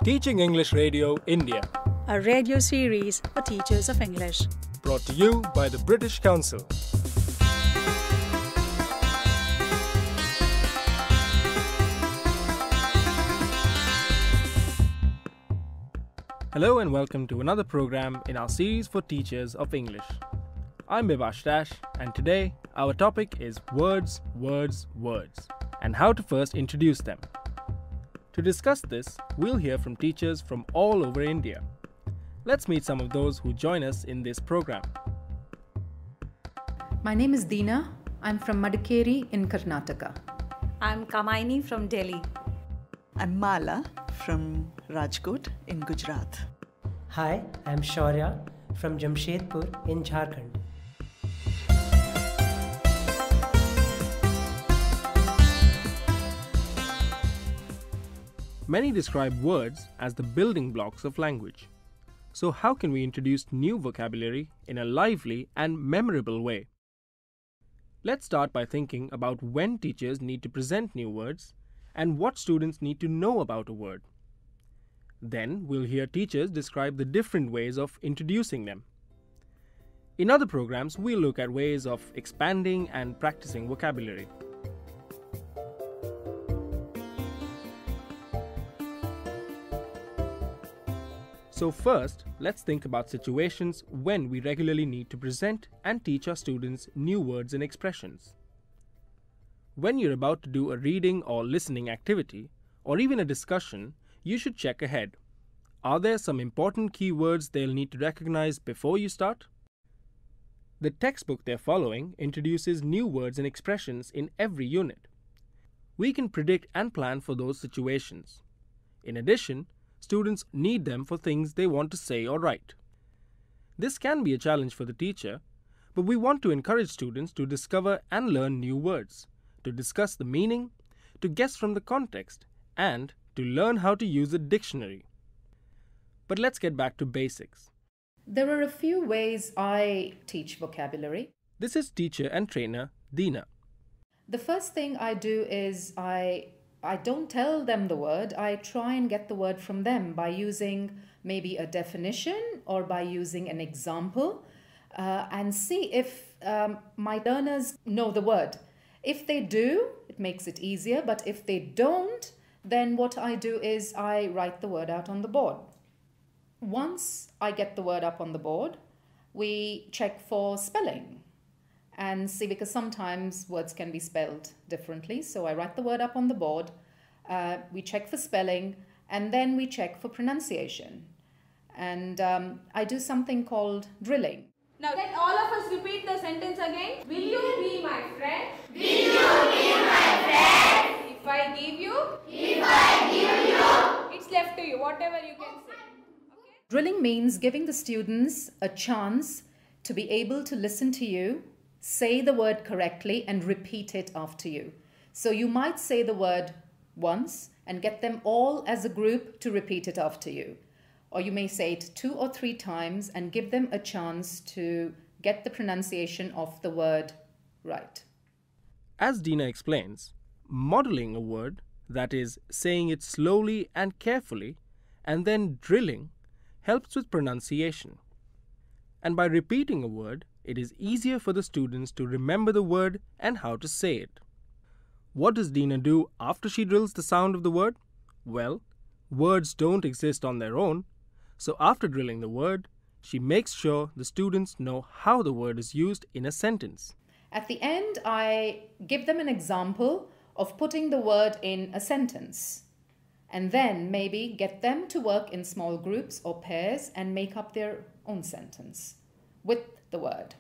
Teaching English Radio India. A radio series for teachers of English. Brought to you by the British Council. Hello and welcome to another program in our series for teachers of English. I'm Bivash Dash, and today our topic is words, words, words, and how to first introduce them. To discuss this, we'll hear from teachers from all over India. Let's meet some of those who join us in this program. My name is Deena. I'm from Madikeri in Karnataka. I'm Kamaini from Delhi. I'm Mala from Rajkot in Gujarat. Hi, I'm Shaurya from Jamshedpur in Jharkhand. Many describe words as the building blocks of language. So how can we introduce new vocabulary in a lively and memorable way? Let's start by thinking about when teachers need to present new words and what students need to know about a word. Then we'll hear teachers describe the different ways of introducing them. In other programs, we'll look at ways of expanding and practicing vocabulary. So first, let's think about situations when we regularly need to present and teach our students new words and expressions. When you're about to do a reading or listening activity, or even a discussion, you should check ahead. Are there some important keywords they'll need to recognize before you start? The textbook they're following introduces new words and expressions in every unit. We can predict and plan for those situations. In addition, students need them for things they want to say or write. This can be a challenge for the teacher, but we want to encourage students to discover and learn new words, to discuss the meaning, to guess from the context, and to learn how to use a dictionary. But let's get back to basics. There are a few ways I teach vocabulary. This is teacher and trainer Deena. The first thing I do is I don't tell them the word. I try and get the word from them by using maybe a definition or by using an example and see if my learners know the word. If they do, it makes it easier. But if they don't, then what I do is I write the word out on the board. Once I get the word up on the board, we check for spelling and see, because sometimes words can be spelled differently. So I write the word up on the board, we check for spelling, and then we check for pronunciation. And I do something called drilling. Now let all of us repeat the sentence again. Will you be my friend? Will you be my friend? If I give you? If I give you? It's left to you, whatever you can say. Okay? Drilling means giving the students a chance to be able to listen to you, say the word correctly, and repeat it after you. So you might say the word once and get them all as a group to repeat it after you. Or you may say it 2 or 3 times and give them a chance to get the pronunciation of the word right. As Deena explains, modeling a word, that is, saying it slowly and carefully, and then drilling, helps with pronunciation. And by repeating a word, it is easier for the students to remember the word and how to say it. What does Deena do after she drills the sound of the word? Well, words don't exist on their own, so after drilling the word, she makes sure the students know how the word is used in a sentence. At the end, I give them an example of putting the word in a sentence, and then maybe get them to work in small groups or pairs and make up their own sentence with the word.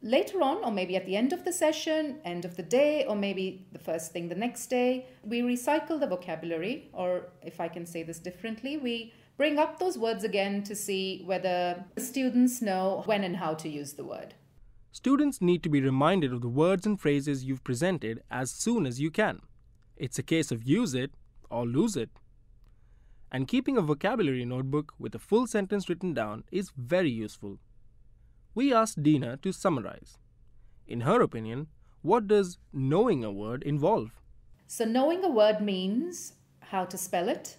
Later on, or maybe at the end of the session, end of the day, or maybe the first thing the next day, we recycle the vocabulary, or if I can say this differently, we bring up those words again to see whether the students know when and how to use the word. Students need to be reminded of the words and phrases you've presented as soon as you can. It's a case of use it or lose it. And keeping a vocabulary notebook with a full sentence written down is very useful. We asked Deena to summarize. In her opinion, what does knowing a word involve? So knowing a word means how to spell it,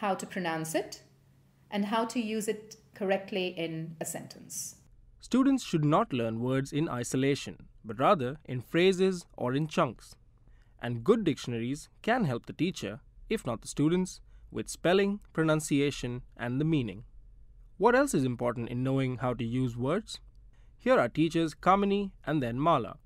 how to pronounce it, and how to use it correctly in a sentence. Students should not learn words in isolation, but rather in phrases or in chunks. And good dictionaries can help the teacher, if not the students, with spelling, pronunciation, and the meaning. What else is important in knowing how to use words? Here are teachers Kamini and then Mala.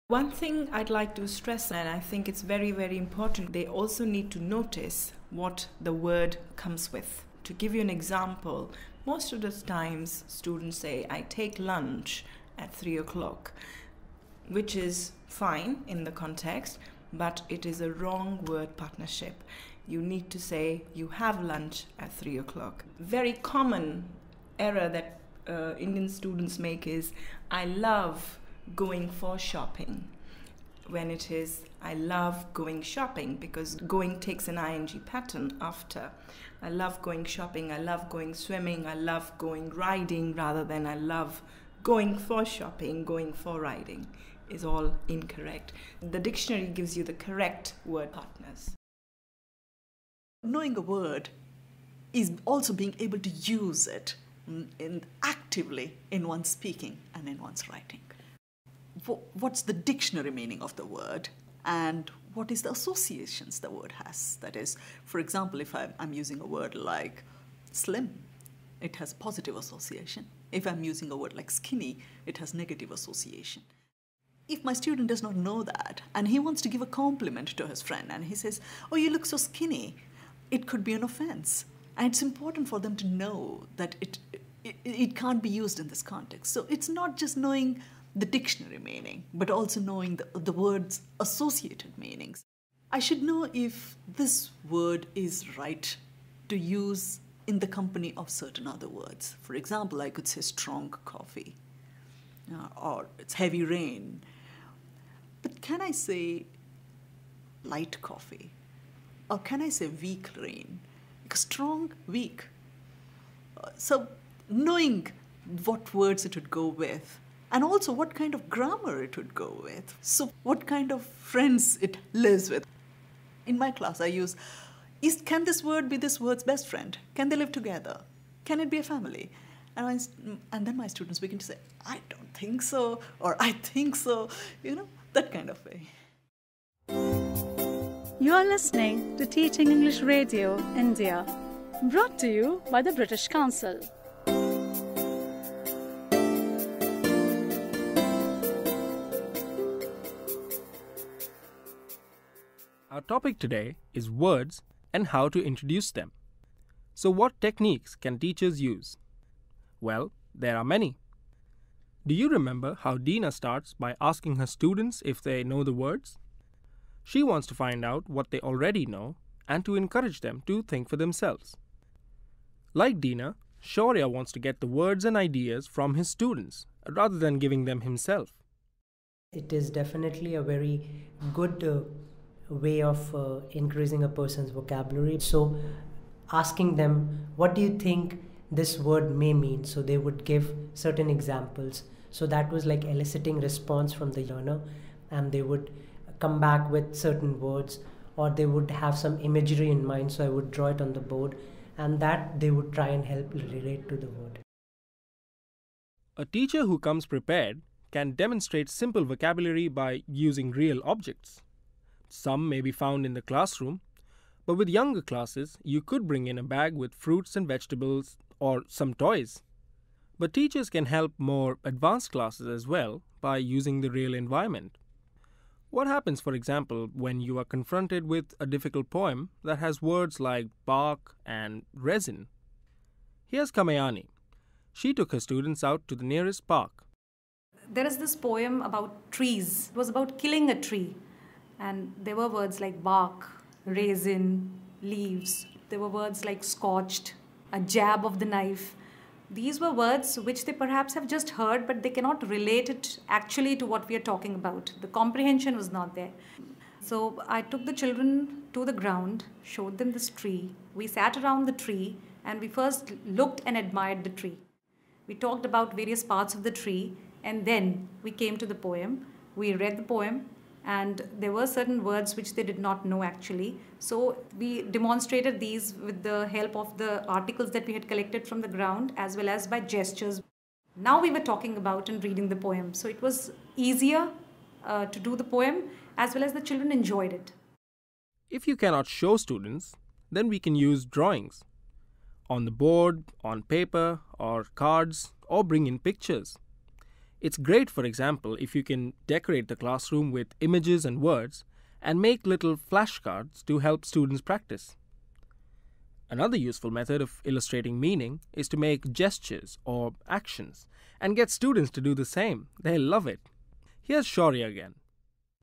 One thing I'd like to stress, and I think it's very, very important, they also need to notice what the word comes with. To give you an example, most of the times students say, I take lunch at 3 o'clock, which is fine in the context, but it is a wrong word partnership. You need to say, you have lunch at 3 o'clock. Very common error that Indian students make is, I love going for shopping, when it is, I love going shopping, because going takes an ing pattern after. I love going shopping, I love going swimming, I love going riding, rather than I love going for shopping, going for riding, is all incorrect. The dictionary gives you the correct word partners. Knowing a word is also being able to use it actively in one's speaking and in one's writing. What's the dictionary meaning of the word, and what is the associations the word has? That is, for example, if I'm using a word like slim, it has positive association. If I'm using a word like skinny, it has negative association. If my student does not know that and he wants to give a compliment to his friend and he says, oh, you look so skinny, it could be an offense. And it's important for them to know that it can't be used in this context. So it's not just knowing the dictionary meaning, but also knowing the word's associated meanings. I should know if this word is right to use in the company of certain other words. For example, I could say strong coffee, or it's heavy rain. But can I say light coffee? Or can I say weak rain? Because strong, weak. So knowing what words it would go with, and also what kind of grammar it would go with. So what kind of friends it lives with. In my class, I use, can this word be this word's best friend? Can they live together? Can it be a family? And then my students begin to say, I don't think so, or I think so, that kind of way. You are listening to Teaching English Radio, India, brought to you by the British Council. Our topic today is words and how to introduce them. So what techniques can teachers use? Well, there are many. Do you remember how Dina starts by asking her students if they know the words? She wants to find out what they already know and to encourage them to think for themselves. Like Dina, Shaurya wants to get the words and ideas from his students rather than giving them himself. It is definitely a very good way of increasing a person's vocabulary. So asking them, what do you think this word may mean? So they would give certain examples. So that was like eliciting response from the learner, and they would come back with certain words, or they would have some imagery in mind. So I would draw it on the board, and that they would try and help relate to the word. A teacher who comes prepared can demonstrate simple vocabulary by using real objects. Some may be found in the classroom, but with younger classes, you could bring in a bag with fruits and vegetables or some toys. But teachers can help more advanced classes as well by using the real environment. What happens, for example, when you are confronted with a difficult poem that has words like bark and resin? Here's Kamayani. She took her students out to the nearest park. There is this poem about trees. It was about killing a tree. And there were words like bark, raisin, leaves. There were words like scorched, a jab of the knife. These were words which they perhaps have just heard, but they cannot relate it actually to what we are talking about. The comprehension was not there. So I took the children to the ground, showed them this tree. We sat around the tree and we first looked and admired the tree. We talked about various parts of the tree, and then we came to the poem. We read the poem and there were certain words which they did not know actually. So we demonstrated these with the help of the articles that we had collected from the ground as well as by gestures. Now we were talking about and reading the poem. So it was easier to do the poem as well as the children enjoyed it. If you cannot show students, then we can use drawings on the board, on paper or cards, or bring in pictures. It's great, for example, if you can decorate the classroom with images and words and make little flashcards to help students practice. Another useful method of illustrating meaning is to make gestures or actions and get students to do the same. They love it. Here's Shaurya again.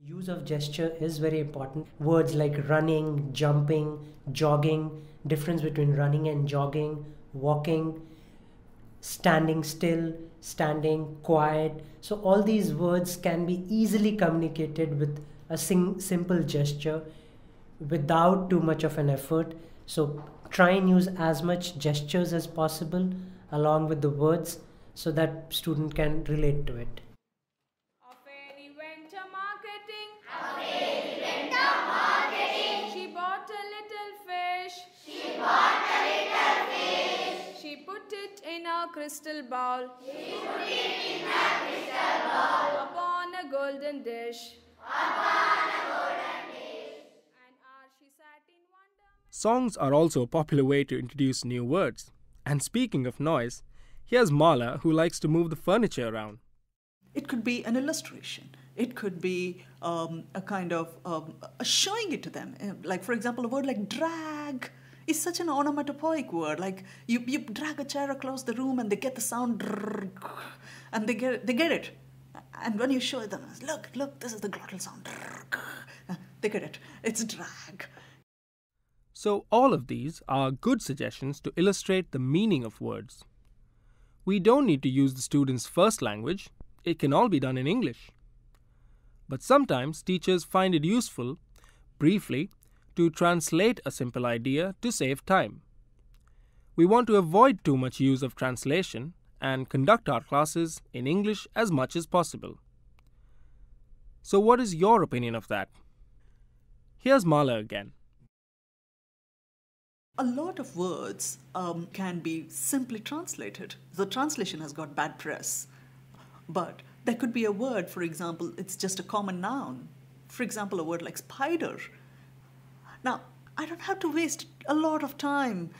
Use of gesture is very important. Words like running, jumping, jogging, difference between running and jogging, walking, standing still, standing quiet. So all these words can be easily communicated with a simple gesture without too much of an effort. So try and use as much gestures as possible along with the words so that student can relate to it. A fairy went to marketing. A fairy went to marketing. She bought a little fish. She bought a little fish. She put it in a crystal bowl. She put it in a crystal bowl. Upon a golden dish. Upon a golden dish. And as she sat in wonderment. Songs are also a popular way to introduce new words. And speaking of noise, here's Mala, who likes to move the furniture around. It could be an illustration. It could be a kind of showing it to them. Like, for example, a word like drag is such an onomatopoeic word. Like, you drag a chair across the room and they get the sound, and they get it. And when you show them, look, this is the glottal sound. They get it. It's drag. So all of these are good suggestions to illustrate the meaning of words. We don't need to use the students' first language. It can all be done in English. But sometimes teachers find it useful, briefly, to translate a simple idea to save time. We want to avoid too much use of translation and conduct our classes in English as much as possible. So what is your opinion of that? Here's Mala again. A lot of words can be simply translated. The translation has got bad press. But there could be a word, for example, it's just a common noun. For example, a word like spider. Now, I don't have to waste a lot of time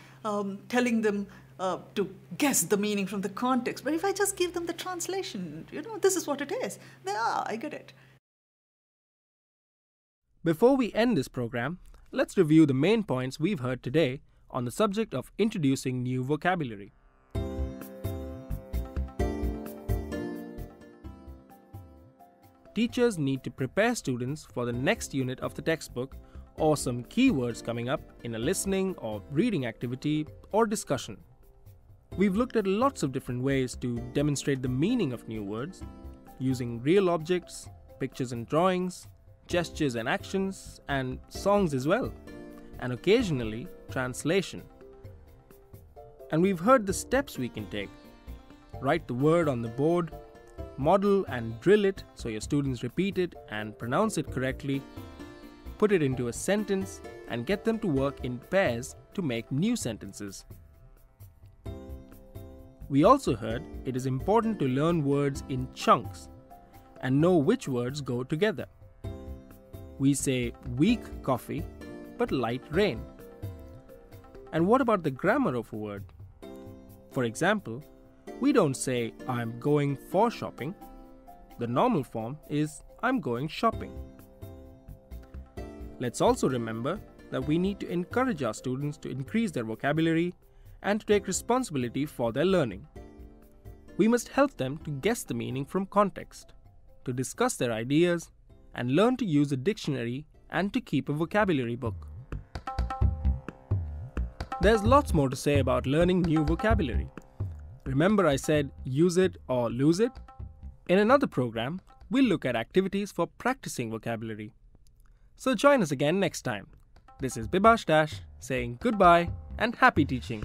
telling them to guess the meaning from the context. But if I just give them the translation, this is what it is. I get it. Before we end this program, let's review the main points we've heard today on the subject of introducing new vocabulary. Teachers need to prepare students for the next unit of the textbook or some keywords coming up in a listening or reading activity or discussion. We've looked at lots of different ways to demonstrate the meaning of new words, using real objects, pictures and drawings, gestures and actions, and songs as well, and occasionally translation. And we've heard the steps we can take. Write the word on the board, model and drill it so your students repeat it and pronounce it correctly, put it into a sentence, and get them to work in pairs to make new sentences. We also heard it is important to learn words in chunks and know which words go together. We say weak coffee, but light rain. And what about the grammar of a word? For example, we don't say I'm going for shopping. The normal form is I'm going shopping. Let's also remember that we need to encourage our students to increase their vocabulary and to take responsibility for their learning. We must help them to guess the meaning from context, to discuss their ideas, and learn to use a dictionary and to keep a vocabulary book. There's lots more to say about learning new vocabulary. Remember I said use it or lose it? In another program, we'll look at activities for practicing vocabulary. So join us again next time. This is Bibash Dash saying goodbye and happy teaching.